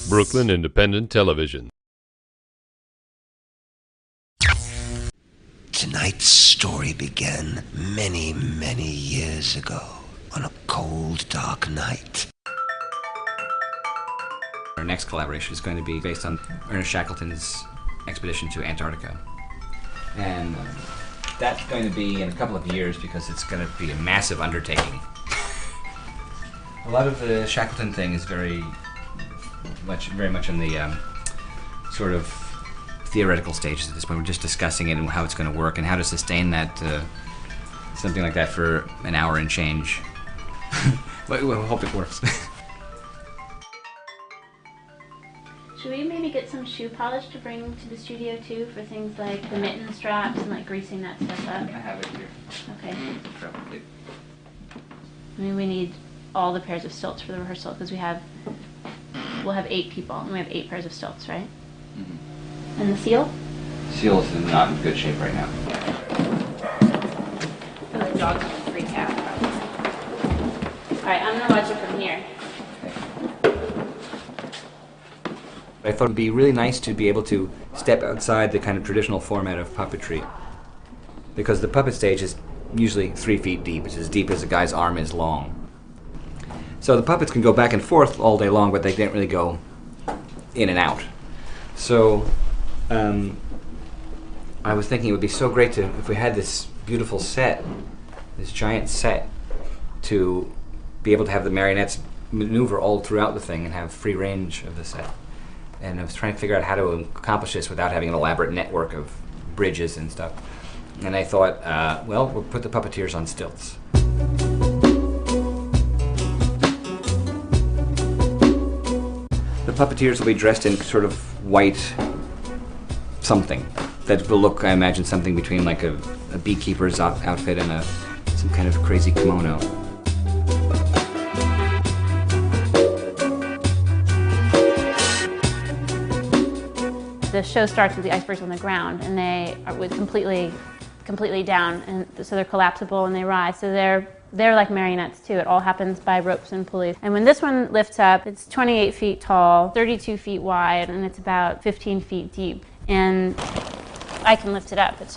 Brooklyn Independent Television. Tonight's story began many, many years ago on a cold, dark night. Our next collaboration is going to be based on Ernest Shackleton's expedition to Antarctica. And that's going to be in a couple of years because it's going to be a massive undertaking. A lot of the Shackleton thing is very much in the sort of theoretical stages at this point. We're just discussing it and how it's going to work and how to sustain that, something like that for an hour and change. But we'll hope it works. Should we maybe get some shoe polish to bring to the studio too for things like the mitten straps and like greasing that stuff up? I have it here. Okay. Probably. I mean, we need all the pairs of stilts for the rehearsal because we'll have 8 people and we have 8 pairs of stilts, right? Mm-hmm. And the seal? Seal's not in good shape right now. The dog's gonna freak out probably. All right, I'm gonna watch it from here. I thought it'd be really nice to be able to step outside the kind of traditional format of puppetry, because the puppet stage is usually 3 feet deep. It's as deep as a guy's arm is long. So the puppets can go back and forth all day long, but they can't really go in and out. So I was thinking it would be so great if we had this beautiful set, this giant set, to be able to have the marionettes maneuver all throughout the thing and have free range of the set. And I was trying to figure out how to accomplish this without having an elaborate network of bridges and stuff. And I thought, well, we'll put the puppeteers on stilts. The puppeteers will be dressed in sort of white something that will look, I imagine, something between like a beekeeper's outfit and some kind of crazy kimono. The show starts with the icebergs on the ground, and they are completely down, and so they're collapsible and they rise. So they're like marionettes too. It all happens by ropes and pulleys. And when this one lifts up, it's 28 feet tall, 32 feet wide, and it's about 15 feet deep. And I can lift it up. It's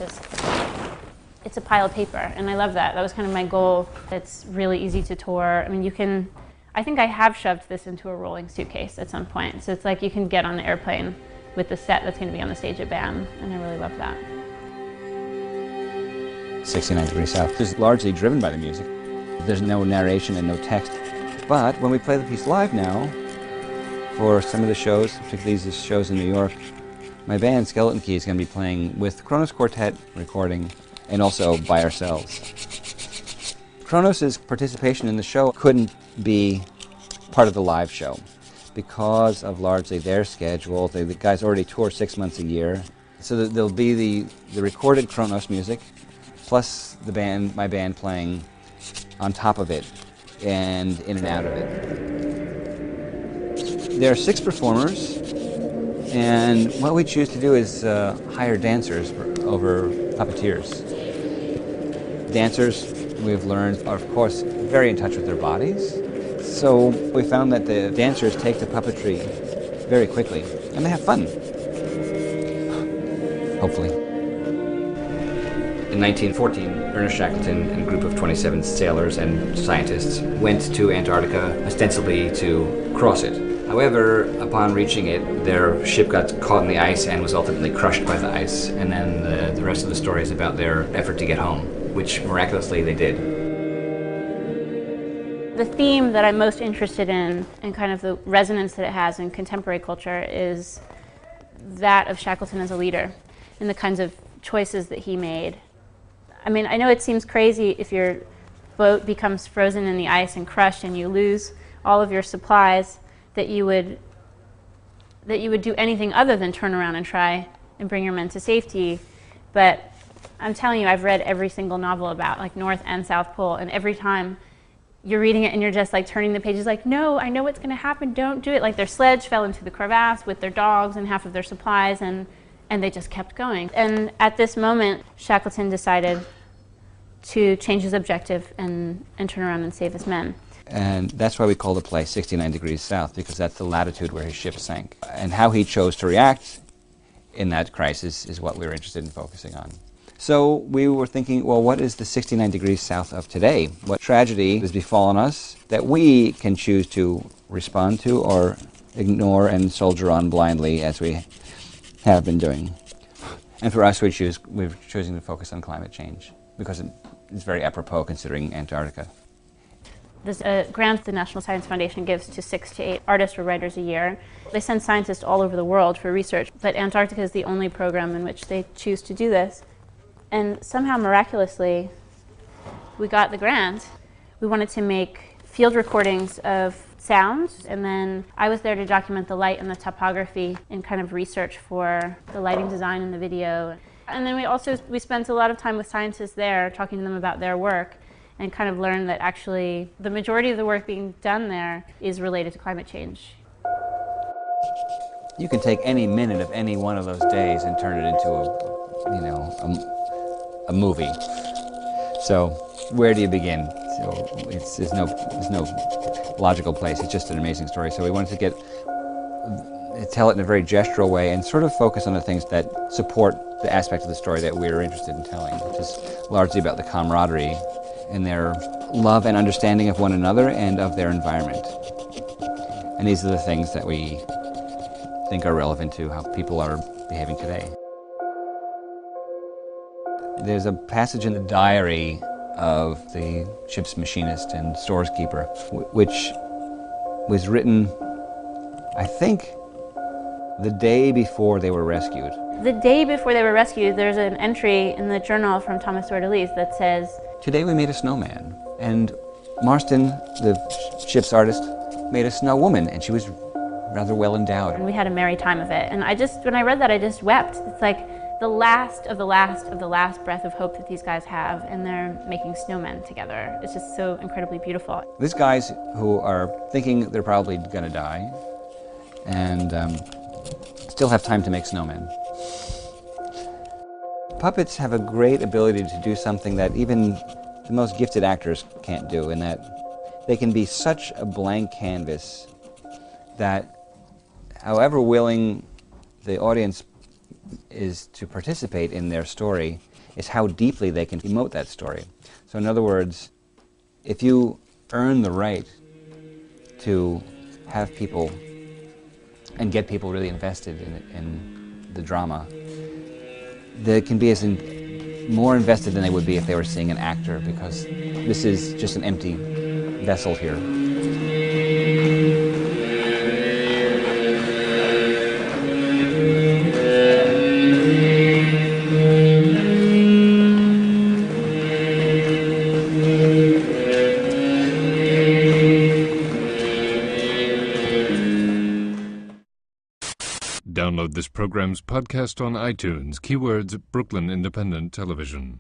a pile of paper, and I love that. That was kind of my goal. It's really easy to tour. I mean, I think I have shoved this into a rolling suitcase at some point. So it's like you can get on the airplane with the set that's going to be on the stage at BAM, and I really love that. 69 Degrees South is largely driven by the music. There's no narration and no text. But when we play the piece live now, for some of the shows, particularly these shows in New York, my band, Skeleton Key, is going to be playing with Kronos Quartet recording and also by ourselves. Kronos' participation in the show couldn't be part of the live show because of largely their schedule. The guys already tour 6 months a year. So there'll be the recorded Kronos music, plus my band playing on top of it and in and out of it. There are 6 performers, and what we choose to do is hire dancers over puppeteers. Dancers, we've learned, are of course very in touch with their bodies. So we found that the dancers take to puppetry very quickly, and they have fun. Hopefully. In 1914, Ernest Shackleton and a group of 27 sailors and scientists went to Antarctica ostensibly to cross it. However, upon reaching it, their ship got caught in the ice and was ultimately crushed by the ice. And then the rest of the story is about their effort to get home, which miraculously they did. The theme that I'm most interested in and kind of the resonance that it has in contemporary culture is that of Shackleton as a leader and the kinds of choices that he made. I mean, I know it seems crazy if your boat becomes frozen in the ice and crushed and you lose all of your supplies that you would do anything other than turn around and try and bring your men to safety. But I'm telling you, I've read every single novel about like North and South Pole, and every time you're reading it and you're just like turning the pages like, no, I know what's going to happen, don't do it. Like their sledge fell into the crevasse with their dogs and half of their supplies, and they just kept going. And at this moment, Shackleton decided to change his objective and turn around and save his men. And that's why we call the place 69 degrees south, because that's the latitude where his ship sank. And how he chose to react in that crisis is what we were interested in focusing on. So we were thinking, well, what is the 69 degrees south of today? What tragedy has befallen us that we can choose to respond to or ignore and soldier on blindly as we have been doing? And for us, we're choosing to focus on climate change because it's very apropos considering Antarctica. There's a grant the National Science Foundation gives to 6 to 8 artists or writers a year. They send scientists all over the world for research, but Antarctica is the only program in which they choose to do this. And somehow, miraculously, we got the grant. We wanted to make field recordings of sounds, and then I was there to document the light and the topography and kind of research for the lighting design in the video. And then we spent a lot of time with scientists there, talking to them about their work, and kind of learned that actually the majority of the work being done there is related to climate change. You can take any minute of any one of those days and turn it into a movie. So where do you begin? So there's no logical place. It's just an amazing story. So we wanted to tell it in a very gestural way and sort of focus on the things that support the aspect of the story that we were interested in telling, which is largely about the camaraderie and their love and understanding of one another and of their environment. And these are the things that we think are relevant to how people are behaving today. There's a passage in the diary of the ship's machinist and stores keeper, which was written, I think, the day before they were rescued. The day before they were rescued, there's an entry in the journal from Thomas Dordelis that says, "Today we made a snowman, and Marston, the ship's artist, made a snow woman, and she was rather well endowed." And we had a merry time of it. And when I read that, I just wept. It's like the last of the last of the last breath of hope that these guys have, and they're making snowmen together. It's just so incredibly beautiful. These guys who are thinking they're probably going to die, and still have time to make snowmen. Puppets have a great ability to do something that even the most gifted actors can't do, in that they can be such a blank canvas that however willing the audience is to participate in their story is how deeply they can emote that story. So in other words, if you earn the right to have people and get people really invested in the drama, they can be more invested than they would be if they were seeing an actor, because this is just an empty vessel here. Download this program's podcast on iTunes. Keywords Brooklyn Independent Television.